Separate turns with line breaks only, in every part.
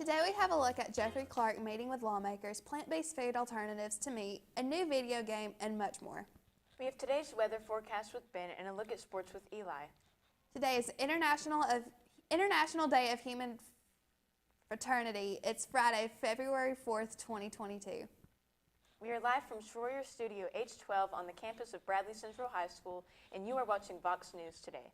Today we have a look at Jeffrey Clark meeting with lawmakers, plant-based food alternatives to meat, a new video game, and much more.
We have today's weather forecast with Ben and a look at sports with Eli.
Today is International Day of Human Fraternity. It's Friday, February 4th, 2022.
We are live from Schroyer Studio H12 on the campus of Bradley Central High School, and you are watching VOX News Today.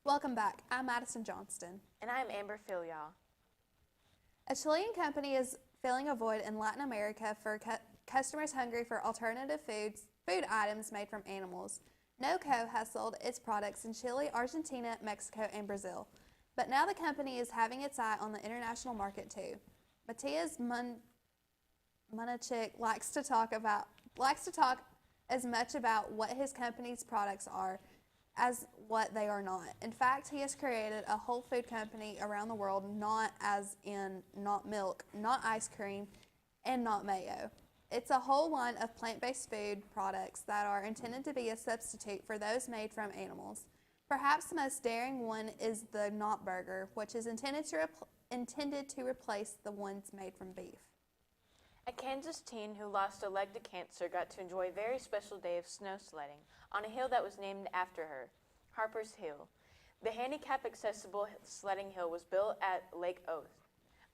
Welcome back. I'm Madison Johnston.
And I'm Amber Filial.
A Chilean company is filling a void in Latin America for customers hungry for alternative food items made from animals. NOCO has sold its products in Chile, Argentina, Mexico, and Brazil. But now the company is having its eye on the international market too. Matthias Munachik likes to talk as much about what his company's products are as what they are not. In fact, he has created a whole food company around the world, not as in not milk, not ice cream, and not mayo. It's a whole line of plant-based food products that are intended to be a substitute for those made from animals. Perhaps the most daring one is the Not Burger, which is intended to replace the ones made from beef.
A Kansas teen who lost a leg to cancer got to enjoy a very special day of snow sledding on a hill that was named after her, Harper's Hill. The handicap-accessible sledding hill was built at Lake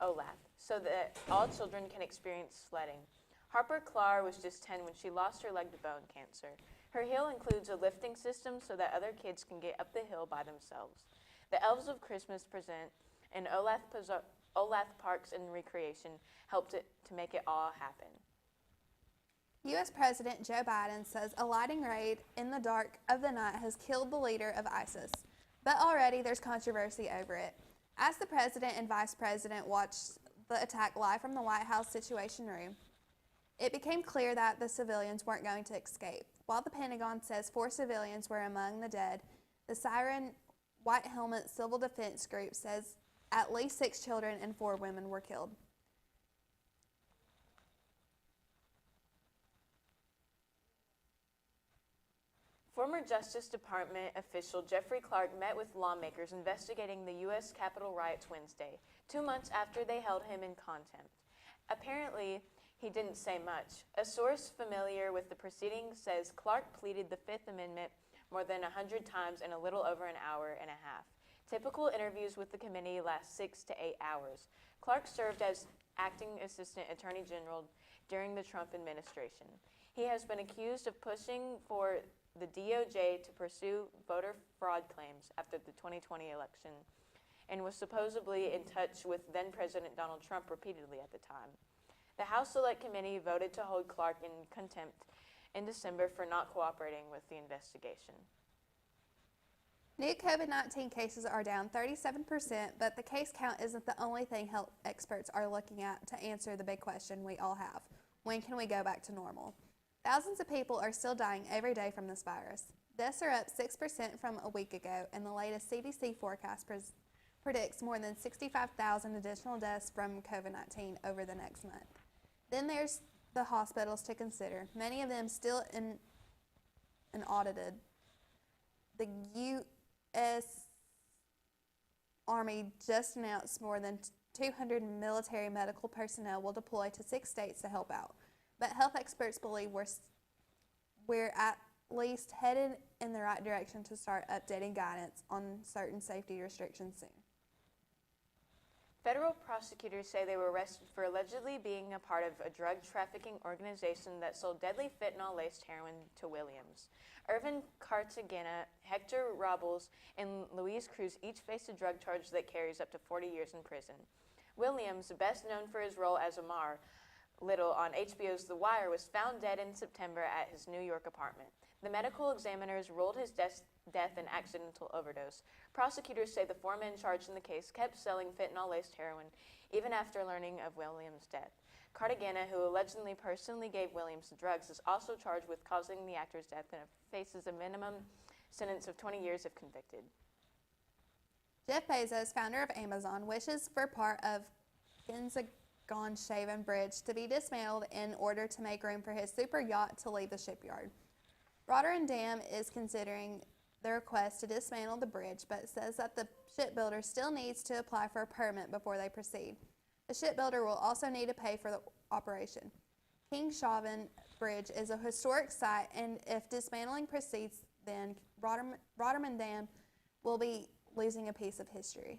Olaf so that all children can experience sledding. Harper Clar was just 10 when she lost her leg to bone cancer. Her hill includes a lifting system so that other kids can get up the hill by themselves. The Elves of Christmas present and Olaf Parks and Recreation helped to make it all happen.
U.S. President Joe Biden says a lighting raid in the dark of the night has killed the leader of ISIS, but already there's controversy over it. As the president and vice president watched the attack live from the White House Situation Room, it became clear that the civilians weren't going to escape. While the Pentagon says 4 civilians were among the dead, the Siren White Helmet Civil Defense Group says at least 6 children and 4 women were killed.
Former Justice Department official Jeffrey Clark met with lawmakers investigating the U.S. Capitol riots Wednesday, 2 months after they held him in contempt. Apparently, he didn't say much. A source familiar with the proceedings says Clark pleaded the Fifth Amendment more than 100 times in a little over an hour and a half. Typical interviews with the committee last 6 to 8 hours. Clark served as acting assistant attorney general during the Trump administration. He has been accused of pushing for the DOJ to pursue voter fraud claims after the 2020 election and was supposedly in touch with then-President Donald Trump repeatedly at the time. The House Select Committee voted to hold Clark in contempt in December for not cooperating with the investigation.
New COVID-19 cases are down 37%, but the case count isn't the only thing health experts are looking at to answer the big question we all have. When can we go back to normal? Thousands of people are still dying every day from this virus. Deaths are up 6% from a week ago, and the latest CDC forecast predicts more than 65,000 additional deaths from COVID-19 over the next month. Then there's the hospitals to consider, many of them still unaudited. The U.S. Army just announced more than 200 military medical personnel will deploy to 6 states to help out. But health experts believe we're at least headed in the right direction to start updating guidance on certain safety restrictions soon.
Federal prosecutors say they were arrested for allegedly being a part of a drug trafficking organization that sold deadly fentanyl-laced heroin to Williams. Irvin Cartagena, Hector Robles, and Luis Cruz each face a drug charge that carries up to 40 years in prison. Williams, best known for his role as Amar Little on HBO's The Wire, was found dead in September at his New York apartment. The medical examiners ruled his death an accidental overdose. Prosecutors say the 4 men charged in the case kept selling fentanyl-laced heroin even after learning of Williams' death. Cartagena, who allegedly personally gave Williams the drugs, is also charged with causing the actor's death and faces a minimum sentence of 20 years if convicted.
Jeff Bezos, founder of Amazon, wishes for part of Gonzagon Bridge to be dismantled in order to make room for his super yacht to leave the shipyard. Rotterdam Dam is considering the request to dismantle the bridge, but says that the shipbuilder still needs to apply for a permit before they proceed. The shipbuilder will also need to pay for the operation. King Chauvin Bridge is a historic site, and if dismantling proceeds, then Rotterdam Dam will be losing a piece of history.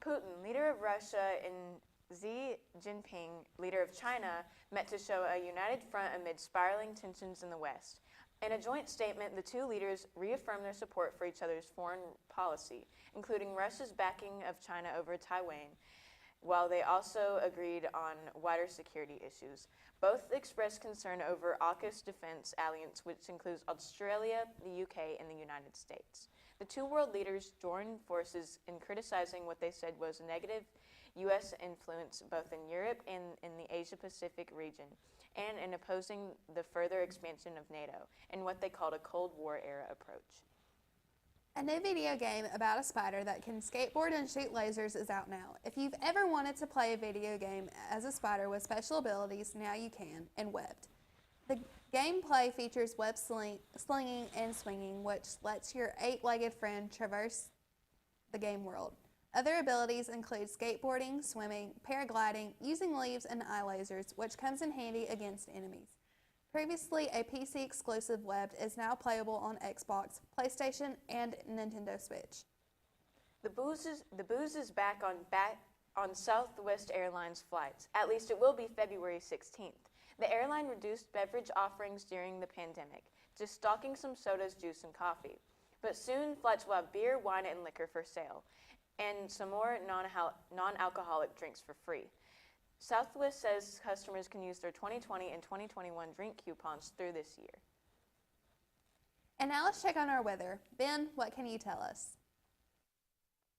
Putin, leader of Russia, and Xi Jinping, leader of China, met to show a united front amid spiraling tensions in the West. In a joint statement, the two leaders reaffirmed their support for each other's foreign policy, including Russia's backing of China over Taiwan, while they also agreed on wider security issues. Both expressed concern over AUKUS defense alliance, which includes Australia, the UK, and the United States. The two world leaders joined forces in criticizing what they said was negative U.S. influence both in Europe and in the Asia-Pacific region, and in opposing the further expansion of NATO in what they called a Cold War-era approach.
A new video game about a spider that can skateboard and shoot lasers is out now. If you've ever wanted to play a video game as a spider with special abilities, now you can, and webbed. The gameplay features web slinging and swinging, which lets your 8-legged friend traverse the game world. Other abilities include skateboarding, swimming, paragliding, using leaves, and eye lasers, which comes in handy against enemies. Previously a PC-exclusive webbed is now playable on Xbox, PlayStation, and Nintendo Switch.
The booze is back on Southwest Airlines flights. At least it will be February 16th. The airline reduced beverage offerings during the pandemic, just stocking some sodas, juice, and coffee. But soon, flights will have beer, wine, and liquor for sale, and some more non-alcoholic drinks for free. Southwest says customers can use their 2020 and 2021 drink coupons through this year.
And now let's check on our weather. Ben, what can you tell us?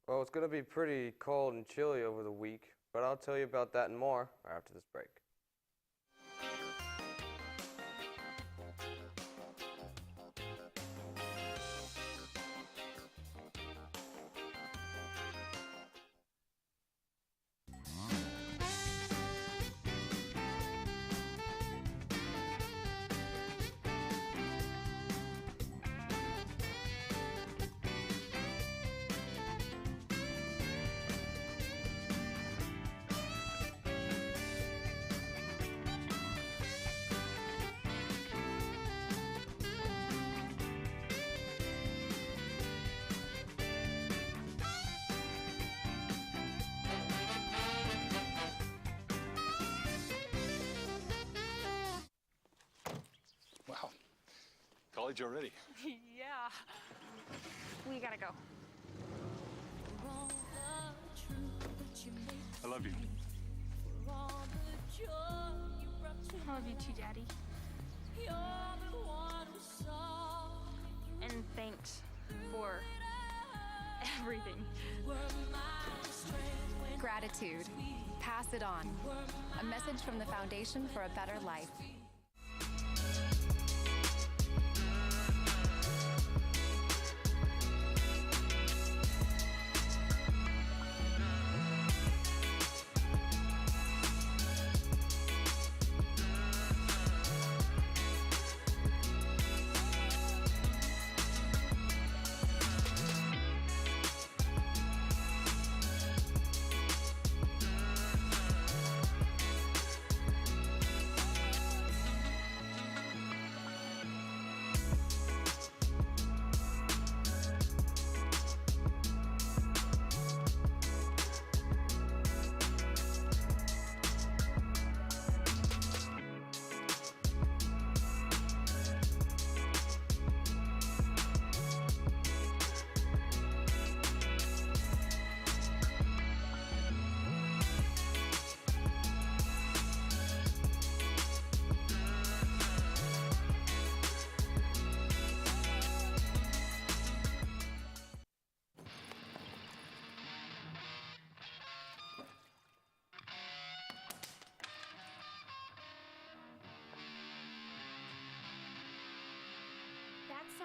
Well, it's going to be pretty cold and chilly over the week, but I'll tell you about that and more right after this break.
Wow, college already.
Yeah. We gotta go.
I love you.
I love you too, Daddy. And thanks for everything.
Gratitude. Pass it on. A message from the Foundation for a Better Life.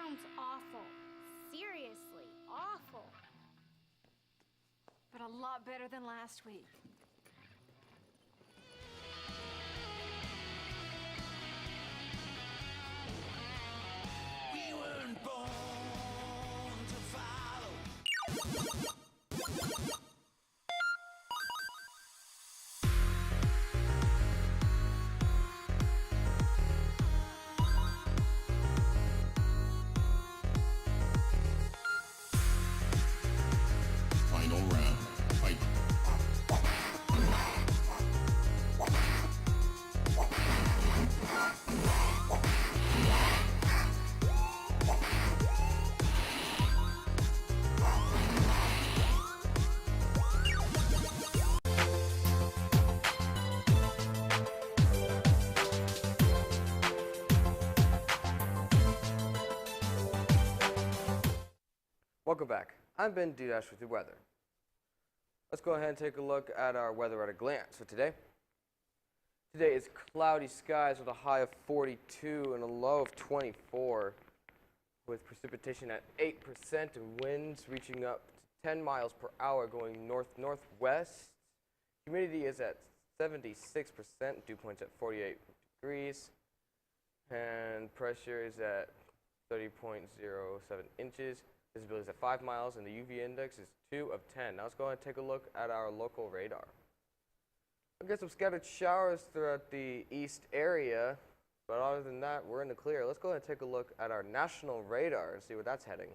sounds awful. Seriously, awful.
But a lot better than last week.
We weren't born to follow.
Final round. Fight.
Welcome back. I'm Ben Dudash with the weather. Let's go ahead and take a look at our weather at a glance for today. Today is cloudy skies with a high of 42 and a low of 24, with precipitation at 8% and winds reaching up to 10 miles per hour going north-northwest. Humidity is at 76%, dew points at 48 degrees, and pressure is at 30.07 inches. Visibility is at 5 miles, and the UV index is 2 of 10. Now let's go ahead and take a look at our local radar. We'll get some scattered showers throughout the east area, but other than that, we're in the clear. Let's go ahead and take a look at our national radar and see where that's heading.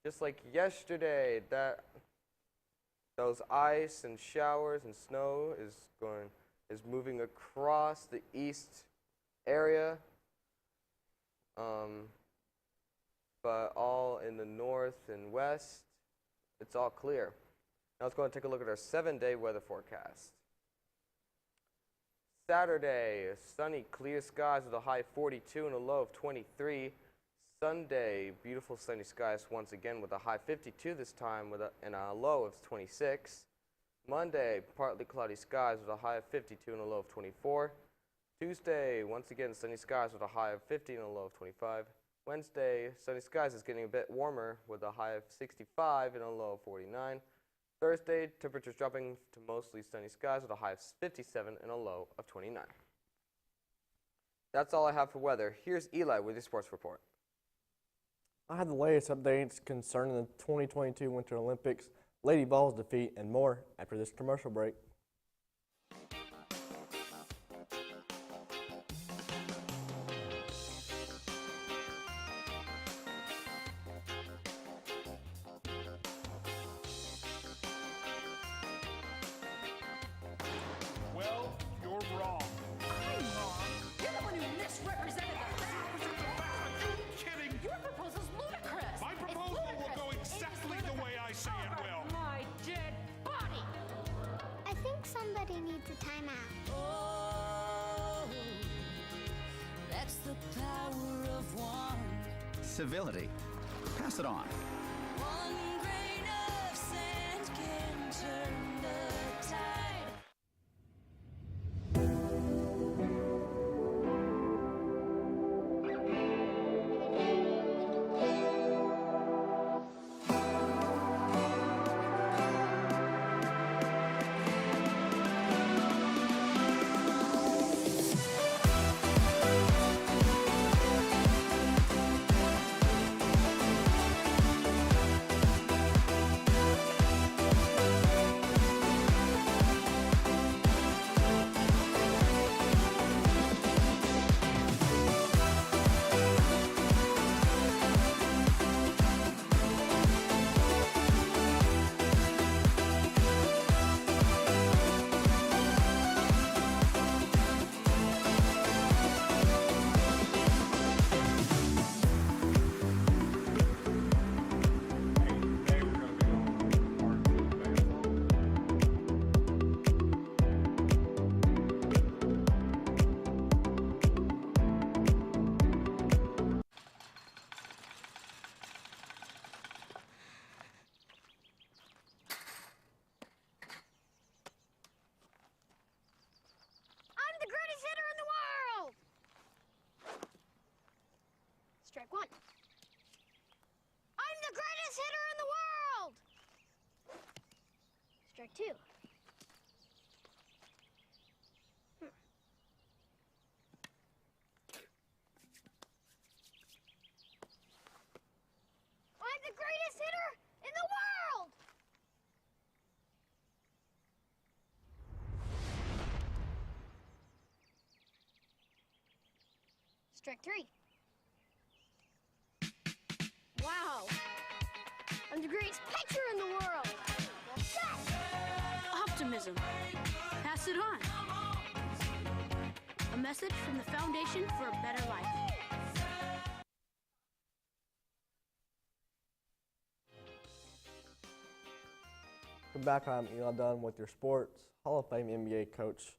Just like yesterday, those ice and showers and snow is moving across the east area. But all in the north and west, it's all clear. Now let's go and take a look at our 7-day weather forecast. Saturday, sunny, clear skies with a high of 42 and a low of 23. Sunday, beautiful sunny skies once again with a high 52 this time and a low of 26. Monday, partly cloudy skies with a high of 52 and a low of 24. Tuesday, once again, sunny skies with a high of 50 and a low of 25. Wednesday, sunny skies is getting a bit warmer with a high of 65 and a low of 49. Thursday, temperatures dropping to mostly sunny skies with a high of 57 and a low of 29. That's all I have for weather. Here's Eli with your sports report.
I have the latest updates concerning the 2022 Winter Olympics, Lady Vols defeat, and more after this commercial break.
Well, you're wrong.
I'm wrong. You're the one who misrepresented the facts.
Are you kidding?
Your proposal's ludicrous.
My proposal will go exactly the way I say it will.
My dead body.
I think somebody needs a timeout.
Oh, that's the power of one.
Civility. Pass it on.
One grain of sand can turn the tide.
too. I'm the greatest hitter in the world! Strike 3. Wow! I'm the greatest pitcher in the world! Yes!
Optimism. Pass it on. A message from the Foundation for a Better Life.
Welcome back. I'm Eli Dunn with your sports. Hall of Fame NBA coach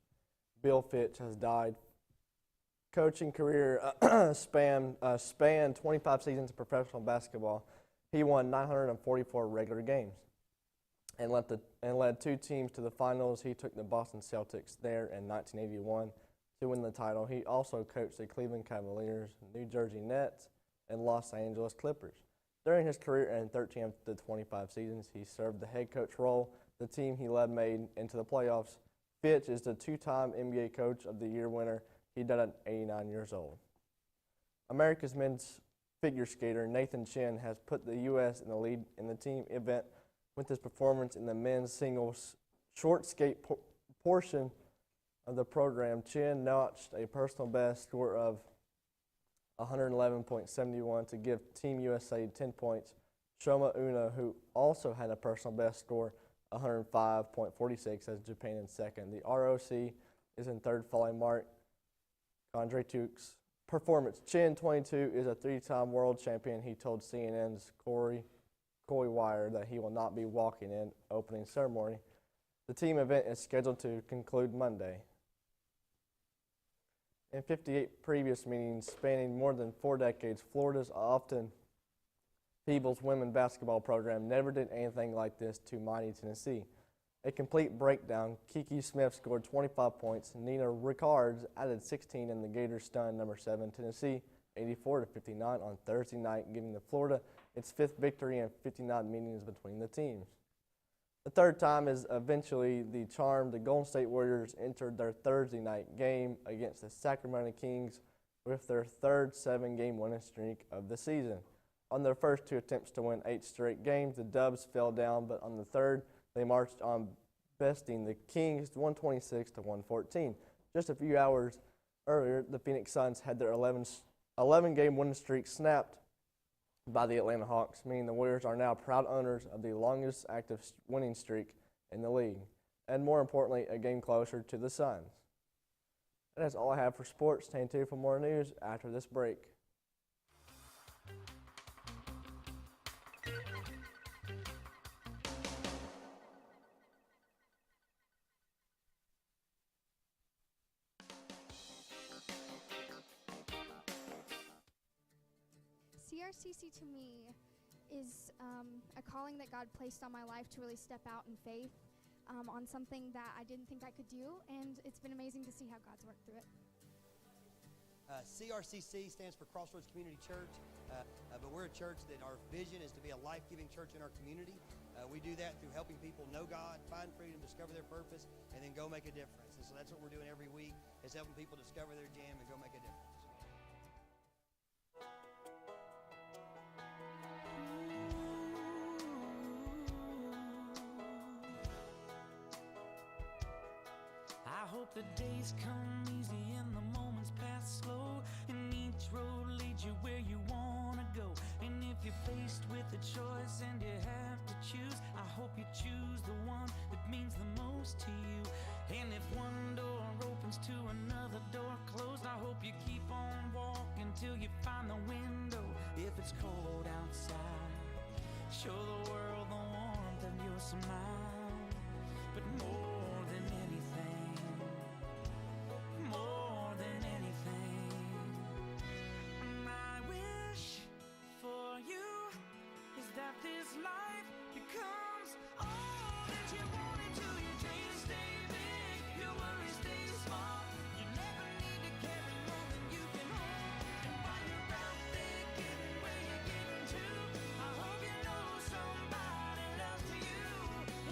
Bill Fitch has died. Coaching career spanned 25 seasons of professional basketball. He won 944 regular games and led 2 teams to the finals. He took the Boston Celtics there in 1981 to win the title. He also coached the Cleveland Cavaliers, New Jersey Nets, and Los Angeles Clippers. During his career in 13 of the 25 seasons, he served the head coach role. The team he led made into the playoffs. Fitch is the 2-time NBA Coach of the Year winner. He died at 89 years old. America's men's figure skater Nathan Chen has put the U.S. in the lead in the team event with his performance in the men's singles short skate portion of the program. Chen notched a personal best score of 111.71 to give Team USA 10 points. Shoma Uno, who also had a personal best score, 105.46 as Japan in second. The ROC is in third, following Mark Kondratuk's performance. Chen, 22, is a 3-time world champion. He told CNN's Corey Wire that he will not be walking in opening ceremony. The team event is scheduled to conclude Monday. In 58 previous meetings spanning more than 4 decades, Florida's often feeble women's basketball program never did anything like this to mighty Tennessee. A complete breakdown. Kiki Smith scored 25 points. Nina Rickards added 16, and the Gators stunned number 7 Tennessee 84-59 on Thursday night, giving the Florida its 5th victory in 59 meetings between the teams. The third time is eventually the charm. The Golden State Warriors entered their Thursday night game against the Sacramento Kings with their third 7-game winning streak of the season. On their first 2 attempts to win 8 straight games, the Dubs fell down, but on the third, they marched on, besting the Kings 126-114. Just a few hours earlier, the Phoenix Suns had their 11-game winning streak snapped by the Atlanta Hawks, meaning the Warriors are now proud owners of the longest active winning streak in the league, and more importantly, a game closer to the Suns. That is all I have for sports. Stay tuned for more news after this break.
CRCC to me is a calling that God placed on my life to really step out in faith on something that I didn't think I could do, and it's been amazing to see how God's worked through it.
CRCC stands for Crossroads Community Church, but we're a church that our vision is to be a life-giving church in our community. We do that through helping people know God, find freedom, discover their purpose, and then go make a difference. And so that's what we're doing every week, is helping people discover their jam and go make a difference.
I hope the days come easy and the moments pass slow, and each road leads you where you want to go. And if you're faced with a choice and you have to choose, I hope you choose the one that means the most to you. And if one door opens to another door closed, I hope you keep on walking till you find the window. If it's cold outside, show the world the warmth of your smile. But more than anything, my wish for you is that this life becomes all that you want it to. Your dreams stay big, your worries stay small. You never need to carry more than you can hold. And while you're out there getting where you're getting to, I hope you know somebody loves you.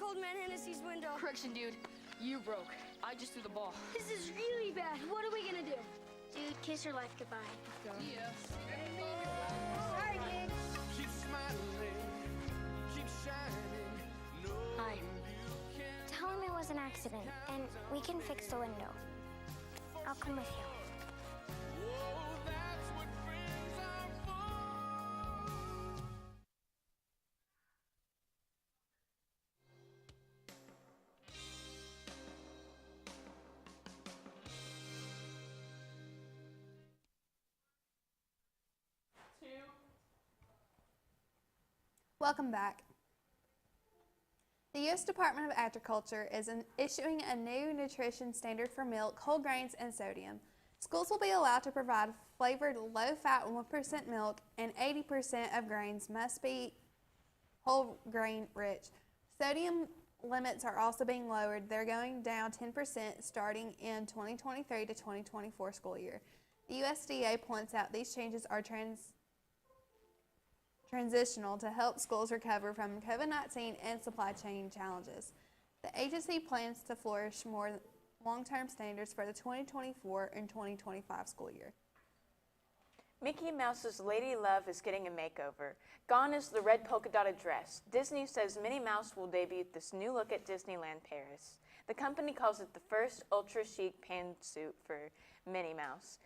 cold man Hennessy's window.
Correction, dude. You broke. I just threw the ball.
This is really bad. What are we gonna do? Dude, kiss your life goodbye.
Yeah.
Sorry, kid.
Keep smiling, keep shining. No,
Hi. Tell him it was an accident, and we can fix the window. I'll come with you.
that's what friends are for.
Welcome back. The U.S. Department of Agriculture is issuing a new nutrition standard for milk, whole grains, and sodium. Schools will be allowed to provide flavored, low-fat 1% milk, and 80% of grains must be whole grain rich. Sodium limits are also being lowered. They're going down 10% starting in 2023 to 2024 school year. The USDA points out these changes are transitional to help schools recover from COVID-19 and supply chain challenges. The agency plans to flourish more long-term standards for the 2024 and 2025 school year.
Mickey Mouse's Lady Love is getting a makeover. Gone is the red polka-dotted dress. Disney says Minnie Mouse will debut this new look at Disneyland Paris. The company calls it the first ultra-chic pantsuit for Minnie Mouse.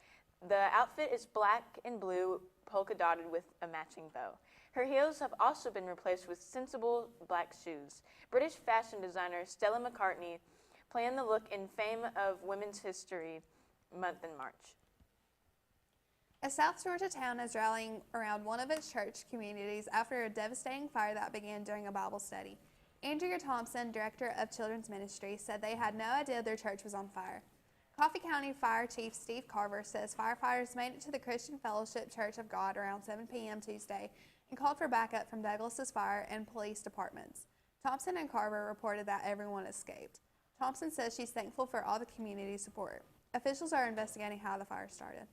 The outfit is black and blue, polka-dotted with a matching bow. Her heels have also been replaced with sensible black shoes. British fashion designer Stella McCartney planned the look in Fame of Women's History Month in March.
A South Georgia town is rallying around one of its church communities after a devastating fire that began during a Bible study. Andrea Thompson, director of Children's Ministry, said they had no idea their church was on fire. Coffee County Fire Chief Steve Carver says firefighters made it to the Christian Fellowship Church of God around 7 p.m. Tuesday and called for backup from Douglas's fire and police departments. Thompson and Carver reported that everyone escaped. Thompson says she's thankful for all the community support. Officials are investigating how the fire started.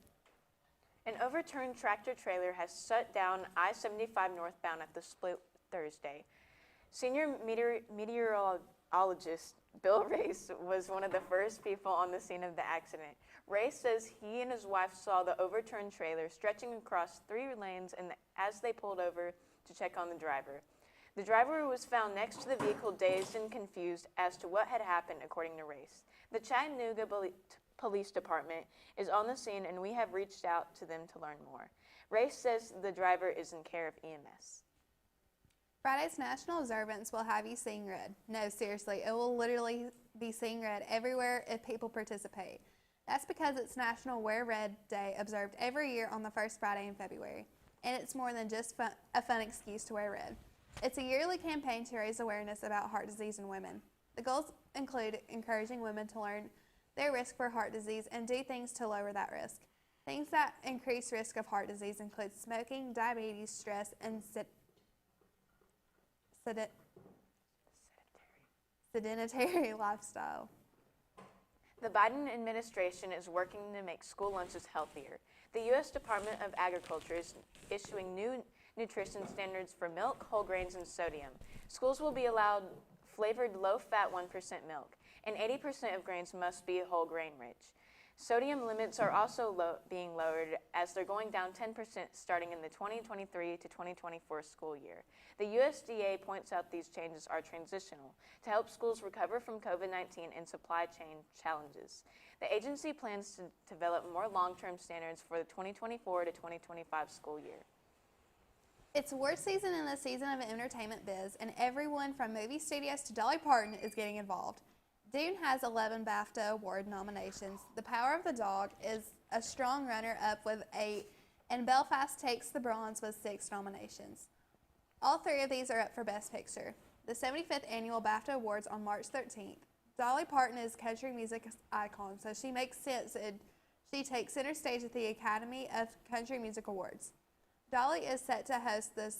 An overturned tractor-trailer has shut down I-75 northbound at the split Thursday. Senior meteorologist Bill Race was one of the first people on the scene of the accident. Race says he and his wife saw the overturned trailer stretching across 3 lanes as they pulled over to check on the driver. The driver was found next to the vehicle, dazed and confused as to what had happened, according to Race. The Chattanooga Police Department is on the scene, and we have reached out to them to learn more. Race says the driver is in care of EMS.
Friday's national observance will have you seeing red. No, seriously, it will literally be seeing red everywhere if people participate. That's because it's National Wear Red Day, observed every year on the first Friday in February. And it's more than just a fun excuse to wear red. It's a yearly campaign to raise awareness about heart disease in women. The goals include encouraging women to learn their risk for heart disease and do things to lower that risk. Things that increase risk of heart disease include smoking, diabetes, stress, and sedentary lifestyle.
The Biden administration is working to make school lunches healthier. The U.S. Department of Agriculture is issuing new nutrition standards for milk, whole grains, and sodium. Schools will be allowed flavored low-fat 1% milk, and 80% of grains must be whole grain rich. Sodium limits are also being lowered as they're going down 10% starting in the 2023 to 2024 school year. The USDA points out these changes are transitional to help schools recover from COVID-19 and supply chain challenges. The agency plans to develop more long-term standards for the 2024 to 2025 school year.
It's award season in the season of entertainment biz, and everyone from movie studios to Dolly Parton is getting involved. Dune has 11 BAFTA award nominations. The Power of the Dog is a strong runner-up with 8, and Belfast takes the bronze with 6 nominations. All 3 of these are up for Best Picture. The 75th Annual BAFTA Awards on March 13th. Dolly Parton is country music icon, so she makes sense and she takes center stage at the Academy of Country Music Awards. Dolly is set to host the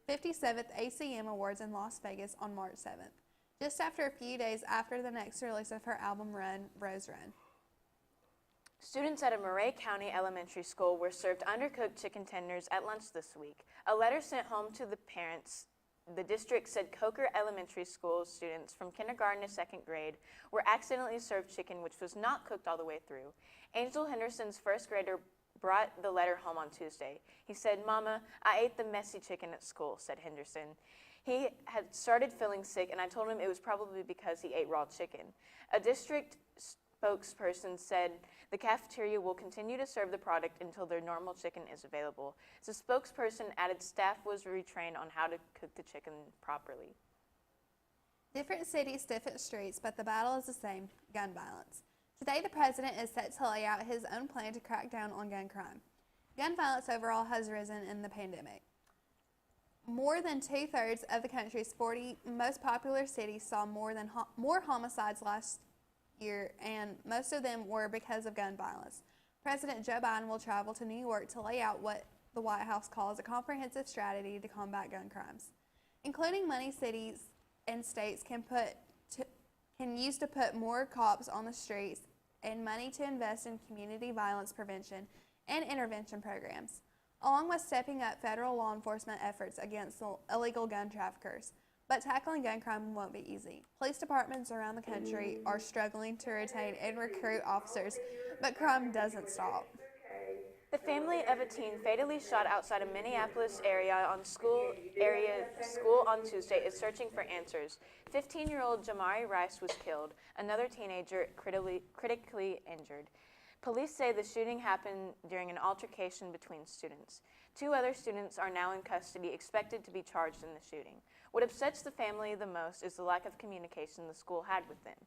57th ACM Awards in Las Vegas on March 7th. Just after a few days after the next release of her album Run, Rose Run.
Students at a Murray County elementary school were served undercooked chicken tenders at lunch this week. A letter sent home to the parents the district said Coker Elementary School students from kindergarten to 2nd grade were accidentally served chicken which was not cooked all the way through. Angel Henderson's first grader brought the letter home on Tuesday. He said, "Mama, I ate the messy chicken at school," said Henderson. He had started feeling sick, and I told him it was probably because he ate raw chicken. A district spokesperson said the cafeteria will continue to serve the product until their normal chicken is available. The spokesperson added staff was retrained on how to cook the chicken properly.
Different cities, different streets, but the battle is the same: gun violence. Today, the president is set to lay out his own plan to crack down on gun crime. Gun violence overall has risen in the pandemic. More than 2/3 of the country's 40 most popular cities saw more homicides last year, and most of them were because of gun violence. President Joe Biden will travel to New York to lay out what the White House calls a comprehensive strategy to combat gun crimes, including money cities and states can use to put more cops on the streets and money to invest in community violence prevention and intervention programs, along with stepping up federal law enforcement efforts against illegal gun traffickers. But tackling gun crime won't be easy. Police departments around the country are struggling to retain and recruit officers, but crime doesn't stop.
The family of a teen fatally shot outside a Minneapolis area school on Tuesday is searching for answers. 15-year-old Jamari Rice was killed, another teenager critically injured. Police say the shooting happened during an altercation between students. 2 other students are now in custody, expected to be charged in the shooting. What upsets the family the most is the lack of communication the school had with them.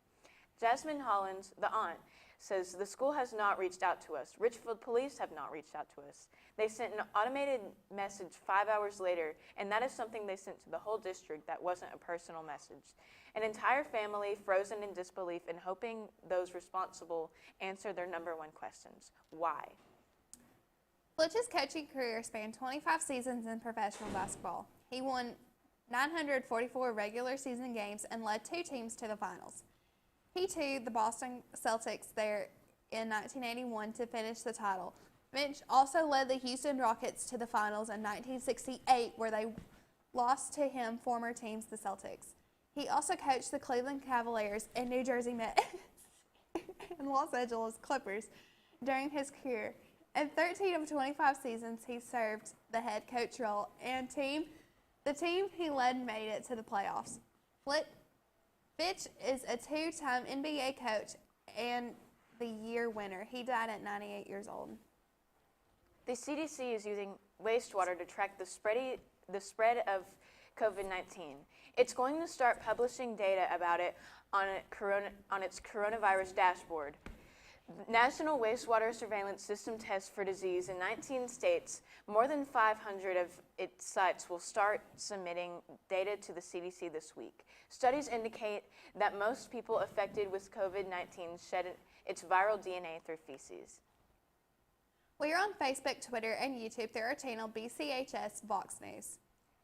Jasmine Hollins, the aunt, says the school has not reached out to us. Richfield police have not reached out to us. They sent an automated message 5 hours later, and that is something they sent to the whole district that wasn't a personal message. An entire family frozen in disbelief and hoping those responsible answer their #1 questions. Why?
Flitch's coaching career spanned 25 seasons in professional basketball. He won 944 regular season games and led 2 teams to the finals. He too, the Boston Celtics there in 1981 to finish the title. Finch also led the Houston Rockets to the finals in 1968, where they lost to him former teams, the Celtics. He also coached the Cleveland Cavaliers and New Jersey Nets and Los Angeles Clippers during his career. In 13 of 25 seasons, he served the head coach role, and the team he led made it to the playoffs. Fitch is a 2-time NBA coach and the year winner. He died at 98 years old.
The CDC is using wastewater to track the spread of COVID-19. It's going to start publishing data about it on its coronavirus dashboard. National Wastewater Surveillance System tests for disease in 19 states. More than 500 of its sites will start submitting data to the CDC this week. Studies indicate that most people affected with COVID-19 shed its viral DNA through feces.
We are on Facebook, Twitter, and YouTube through our channel BCHS VOX News.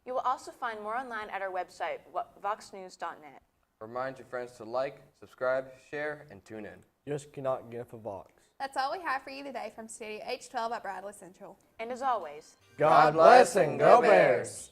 You will also find more online at our website, voxnews.net.
Remind your friends to like, subscribe, share, and tune in.
Just cannot get enough of Vox.
That's all we have for you today from Studio H12 at Bradley Central.
And as always,
God bless and go Bears!